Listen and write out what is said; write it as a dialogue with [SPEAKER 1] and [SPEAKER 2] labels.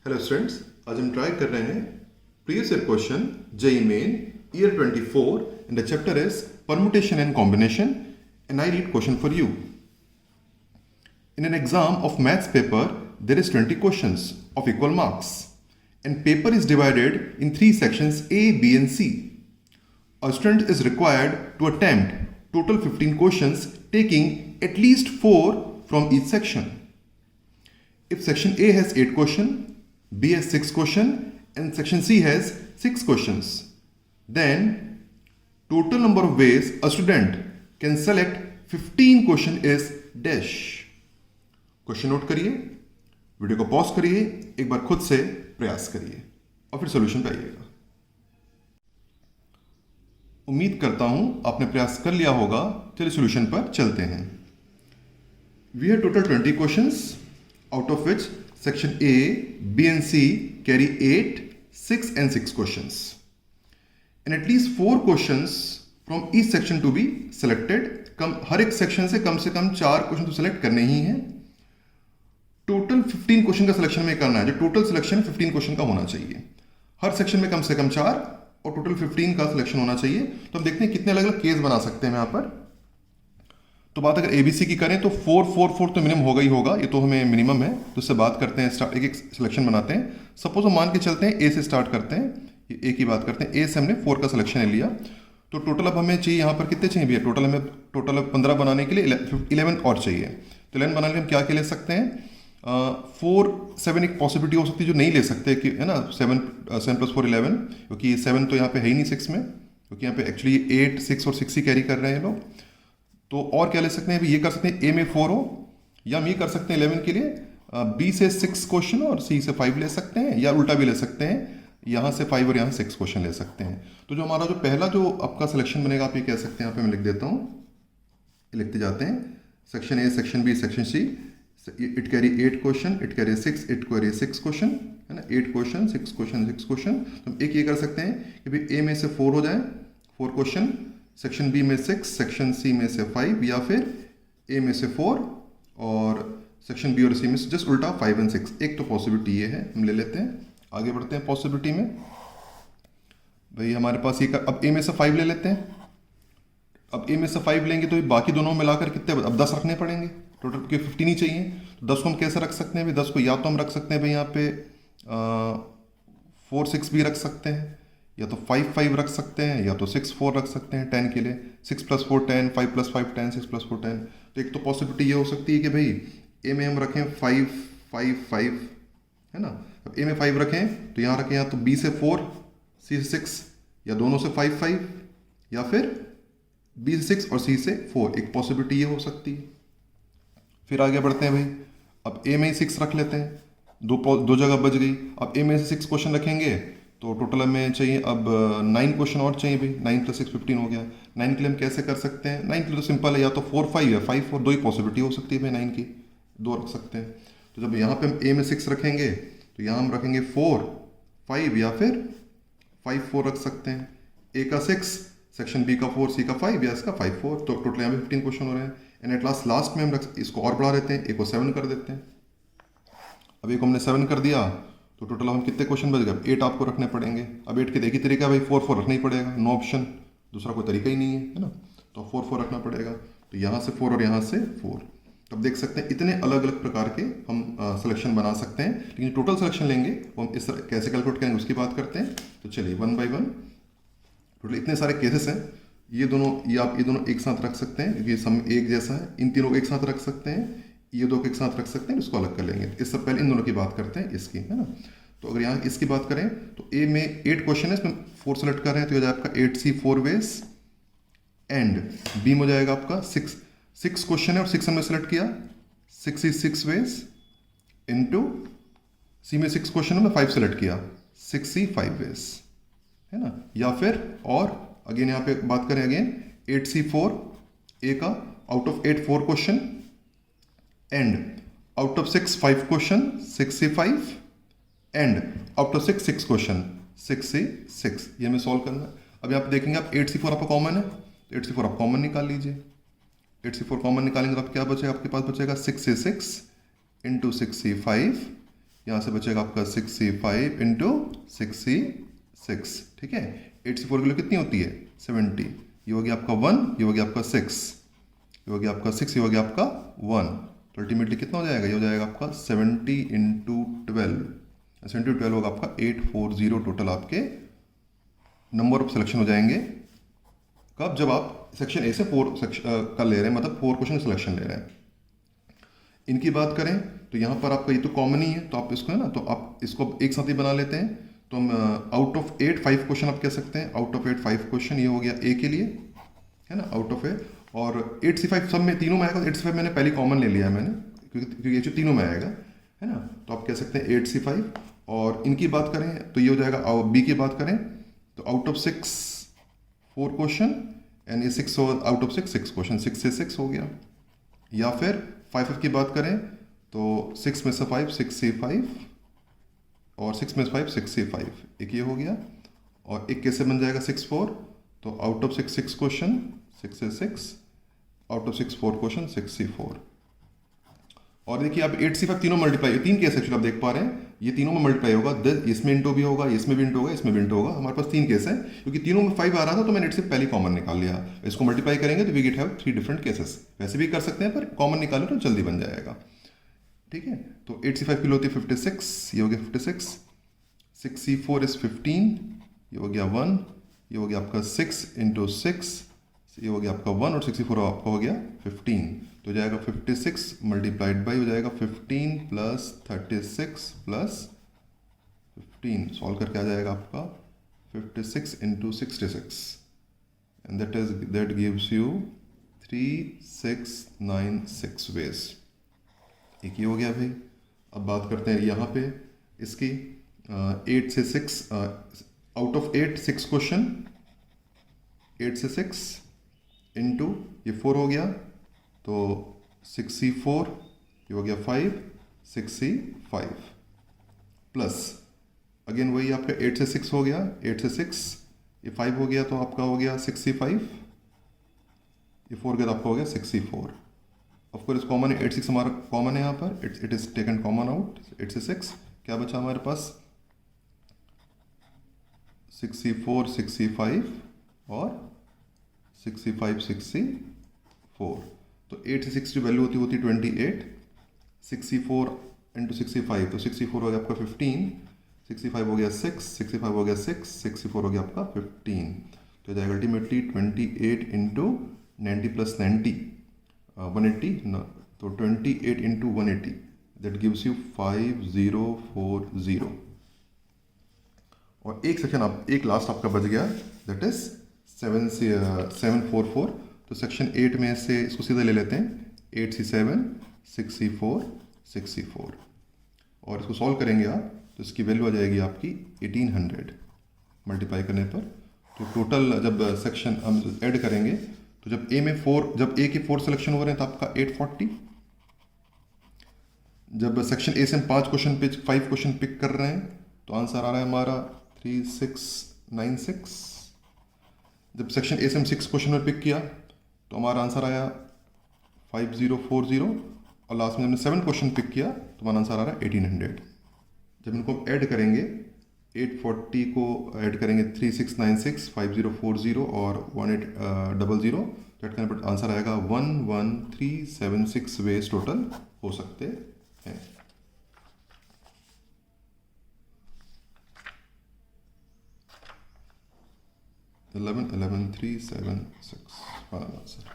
[SPEAKER 1] Hello students, आज हम try कर रहे हैं previous year question JEE main year 24 and the chapter is permutation and combination and I read question for you. In an exam of maths paper, there is 20 questions of equal marks and paper is divided in 3 sections A, B and C. A student is required to attempt total 15 questions taking at least 4 from each section. If section A has 8 questions, B has 6 questions and section C has 6 questions, then total number of ways a student can select 15 question is dash. Question note करिए, video को pause करिए, एक बार खुद से प्रयास करिए और फिर सॉल्यूशन पे आइएगा. उम्मीद करता हूं आपने प्रयास कर लिया होगा. चलिए सॉल्यूशन पर चलते हैं. We have total 20 questions, out of which section A, B and C carry 8, 6 and 6 questions. And at least 4 questions from each section to be selected. हर एक सेक्शन से कम 4 क्वेश्चन तो सिलेक्ट करने ही हैं. टोटल 15 क्वेश्चन का selection में करना है. जो टोटल सिलेक्शन 15 क्वेश्चन का होना चाहिए. हर सेक्शन में कम 4 और टोटल 15 का सिलेक्शन होना चाहिए. तो हम देखते हैं कितने अलग अलग केस बना सकते हैं यहाँ पर. तो बात अगर एबीसी की करें तो 4 तो मिनिमम होगा ही होगा. ये तो हमें मिनिमम है. तो इससे बात करते हैं, स्टार्ट एक सिलेक्शन बनाते हैं. सपोज हम मान के चलते हैं ए से स्टार्ट करते हैं. ये ए की बात करते हैं. ए से हमने 4 का सिलेक्शन लिया. तो टोटल अब हमें चाहिए यहाँ पर कितने चाहिए भैया? टोटल 15 बनाने के लिए 11 और चाहिए. तो 11 बनाने के लिए हम क्या ले सकते हैं? 4, 7 एक पॉसिबिलिटी हो सकती है जो नहीं ले सकते कि है ना. 7 + 4 11, क्योंकि 7 तो यहाँ पे है ही नहीं 6 में, क्योंकि यहाँ पे एक्चुअली 8, 6 और 6 ही कैरी कर रहे हैं लोग. तो और क्या ले सकते हैं? ये कर सकते हैं ए में 4 हो, या हम ये कर सकते हैं 11 के लिए बी से 6 क्वेश्चन और सी से 5 ले सकते हैं, या उल्टा भी ले सकते हैं, यहाँ से 5 और यहाँ 6 क्वेश्चन ले सकते हैं. तो जो हमारा जो पहला जो आपका सिलेक्शन बनेगा, आप ये कह सकते हैं, यहाँ पे मैं लिख देता हूँ, लिखते जाते हैं. Section A, section B, section C, it carry 8 question, it carry 6 question, है ना. 8 क्वेश्चन, 6 क्वेश्चन, 6 क्वेश्चन. तो हम एक ये कर सकते हैं कि भाई ए में से 4 हो जाए, 4 क्वेश्चन, सेक्शन बी में 6, सेक्शन सी में से 5, या फिर ए में से 4 और सेक्शन बी और सी में से जस्ट उल्टा 5 और 6. एक तो पॉसिबिलिटी ये है, हम ले लेते हैं. आगे बढ़ते हैं पॉसिबिलिटी में. भाई हमारे पास ये अब ए में से 5 ले लेते हैं. अब ए में से 5 लेंगे तो बाकी दोनों मिलाकर कितने, अब 10 रखने पड़ेंगे. टोटल के 15 ही चाहिए. तो 10 को हम कैसे रख सकते हैं भाई? 10 को या तो हम रख सकते हैं भाई यहाँ पे 4, 6 भी रख सकते हैं, या तो 5, 5 रख सकते हैं, या तो 6, 4 रख सकते हैं 10 के लिए. 6 + 4 10, 5 + 5 10, 6 + 4 10. तो एक तो पॉसिबिलिटी ये हो सकती है कि भाई ए में हम रखें 5, 5, 5, है ना. अब ए में 5 रखें तो यहाँ रखें, या तो बी से 4, सी से 6, या दोनों से 5, 5, या फिर बी से 6 और सी से 4. एक पॉसिबिलिटी ये हो सकती है. फिर आगे बढ़ते हैं भाई. अब ए में ही 6 रख लेते हैं. दो जगह बच गई. अब ए में से 6 क्वेश्चन रखेंगे तो टोटल हमें चाहिए अब 9 क्वेश्चन और चाहिए भाई. 9 + 6 15 हो गया. 9 के लिए हम कैसे कर सकते हैं? 9 के लिए तो सिंपल है, या तो 4, 5 या 5, 4. दो ही पॉसिबिलिटी हो सकती है भाई 9 की, 2 रख सकते हैं. तो जब यहाँ पे हम ए में 6 रखेंगे तो यहाँ हम रखेंगे 4, 5 या फिर 5, 4 रख सकते हैं. ए का 6, सेक्शन बी का 4, सी का 5 या इसका 5, 4. तो टोटल यहाँ पे 15 क्वेश्चन हो रहे हैं. एंड एट लास्ट में हम इसको और बढ़ा देते हैं, ए को 7 कर देते हैं. अब ए को हमने 7 कर दिया तो टोटल हम कितने क्वेश्चन बच गए? 8 आपको रखने पड़ेंगे. अब 8 के एक ही तरीका भाई, 4, 4 रखना ही पड़ेगा. नो ऑप्शन, दूसरा कोई तरीका ही नहीं है ना. तो 4, 4 रखना पड़ेगा. तो यहाँ से 4 और यहाँ से 4. तो अब देख सकते हैं इतने अलग अलग प्रकार के हम सिलेक्शन बना सकते हैं. लेकिन टोटल सिलेक्शन लेंगे वो हम इस तरह कैसे कैलकुलेट करेंगे उसकी बात करते हैं. तो चलिए 1 बाय 1. टोटल इतने सारे केसेस हैं. ये दोनों एक साथ रख सकते हैं क्योंकि सम एक जैसा है. इन तीनों को एक साथ रख सकते हैं, ये दो को एक साथ रख सकते हैं, इसको अलग कर लेंगे. इससे पहले इन दोनों की बात करते हैं, इसकी, है ना. तो अगर यहाँ इसकी बात करें तो ए में 8 क्वेश्चन है, इसमें 4 सेलेक्ट कर रहे हैं तो हो जाएगा आपका 8C 4 वेज. एंड बी में हो जाएगा आपका 6 क्वेश्चन है और 6 हमने सेलेक्ट किया, 6C 6 वेज. इनटू सी में 6 क्वेश्चन हमने 5 सेलेक्ट किया, 6C 5 वेज, है ना. या फिर और अगेन यहाँ पे बात करें, अगेन 8C 4 ए का, out of 8 4 question, and out of 6 5 question 6C 5, and out of 6 question 6C 6. ये हमें सॉल्व करना है. अब यहाँ पे देखेंगे आप 8C 4 आपका कॉमन है, तो 8C 4 आप कॉमन निकाल लीजिए. 8C 4 कॉमन निकालेंगे तो आप क्या बचेगा? आपके पास बचेगा 6C 6 इंटू 6C 5 यहाँ से बचेगा आपका 6C5 इंटू 6C6, ठीक है। 8C4 की वैल्यू कितनी होती है 70, ये हो गया आपका 1, ये हो गया आपका 6, ये हो गया आपका 6, ये हो गया आपका 1, तो अल्टीमेटली कितना हो जाएगा, ये हो जाएगा आपका 70 इंटू 12, 70 होगा आपका 840 टोटल आपके नंबर ऑफ सिलेक्शन हो जाएंगे। कब, जब आप सेक्शन ए से 4 का ले रहे हैं, मतलब 4 क्वेश्चन सिलेक्शन ले रहे हैं। इनकी बात करें तो यहाँ पर आपका ये तो कॉमन ही है, तो आप इसको है ना, तो आप इसको एक साथ ही बना लेते हैं। तो हम आउट ऑफ 8 5 क्वेश्चन आप कह सकते हैं, आउट ऑफ 8 5 क्वेश्चन, ये हो गया ए के लिए, है ना, आउट ऑफ 8। और 8C5 सब में तीनों में आएगा, 8C5 मैंने पहले कॉमन ले लिया है मैंने, क्योंकि ये जो तीनों में आएगा, है ना। तो आप कह सकते हैं 8C5। और इनकी बात करें तो ये हो जाएगा, बी की बात करें तो आउट ऑफ 6 4 क्वेश्चन, एंड ये 6 आउट ऑफ 6 क्वेश्चन, 6 से 6 हो गया। या फिर 5 की बात करें तो 6 में से 5 6C5, और 6 में से 5 6C5, एक ये हो गया। और एक कैसे बन जाएगा 6 4, तो आउट ऑफ 6 क्वेश्चन 6 से 6, आउट ऑफ 6 4 क्वेश्चन 6C4। और देखिए अब 8C5 तीनों मल्टीप्लाई, 3 केस एक्चुअली आप देख पा रहे हैं, ये तीनों में मल्टीप्लाई होगा, इसमें इंटू भी होगा, इसमें भी इंटू होगा, इसमें भी इंटू होगा। हमारे पास 3 केस है, क्योंकि तीनों में 5 आ रहा था तो मैंने 8 से पहले कॉमन निकाल लिया। इसको मल्टीप्लाई करेंगे तो we get have 3 different cases. वैसे भी कर सकते हैं, पर कॉमन निकालें तो जल्दी बन जाएगा, ठीक है। तो 8C5 की होती है 56, ये हो गया 56, 6C4 इज 15, ये हो गया 1, ये हो गया आपका 6 इंटू 6, ये हो गया आपका 1, और 64 आपका हो गया 15, तो जाएगा 56 मल्टीप्लाइड बाई हो जाएगा 15 प्लस 36 प्लस 15, सॉल्व करके आ जाएगा आपका 56 into 66, and that gives you 3696 ways. एक ये हो गया भाई। अब बात करते हैं यहाँ पे इसकी 8 से 6, आउट ऑफ 8 6 क्वेश्चन, 8 से 6 इंटू ये 4 हो गया, तो 6C4, ये हो गया 5 6C5, प्लस अगेन वही आपका 8 से 6 हो गया, 8 से 6 ये 5 हो गया, तो आपका हो गया 6C5, ये 4 गया तो आपका हो गया 6C4। ऑफकोर्स कॉमन है, 8 6 हमारा कॉमन है यहाँ पर, it is taken common out. 8 से 6 क्या बचा हमारे पास, 6C4 6C5 और 6C5 6C4। तो 8 से 6 की वैल्यू होती 28, 6C4 इंटू 65, तो 64 हो गया आपका 15, 65 हो गया 6, 65 हो गया 6, 64 हो गया आपका 15, तो जाएगा अल्टीमेटली 28 इंटू 90 प्लस 90 180, तो 28 इंटू 180, दैट गिव्स यू 5040। और एक सेक्शन आप, एक लास्ट आपका बच गया, दैट इज 744। तो सेक्शन 8 में से इसको सीधे ले लेते हैं, 8C7 6C4 6C4, और इसको सॉल्व करेंगे आप तो इसकी वैल्यू आ जाएगी आपकी 1800 मल्टीप्लाई करने पर। तो टोटल जब सेक्शन हम ऐड करेंगे तो जब ए में 4, जब ए के 4 सिलेक्शन हो रहे हैं तो आपका 840, जब सेक्शन ए से हम 5 क्वेश्चन पिक कर रहे हैं तो आंसर आ रहा है हमारा 3696। जब सेक्शन ए से हम 6 क्वेश्चन में पिक किया तो हमारा आंसर आया 5040, और लास्ट में हमने 7 क्वेश्चन पिक किया तो हमारा आंसर आ रहा है 1800। जब इनको ऐड करेंगे, 840 को ऐड करेंगे 3696 5040 और 1800, तो ऐड करने पर आंसर आएगा 11376 वेज टोटल हो सकते हैं। 11376 फाइनल आंसर।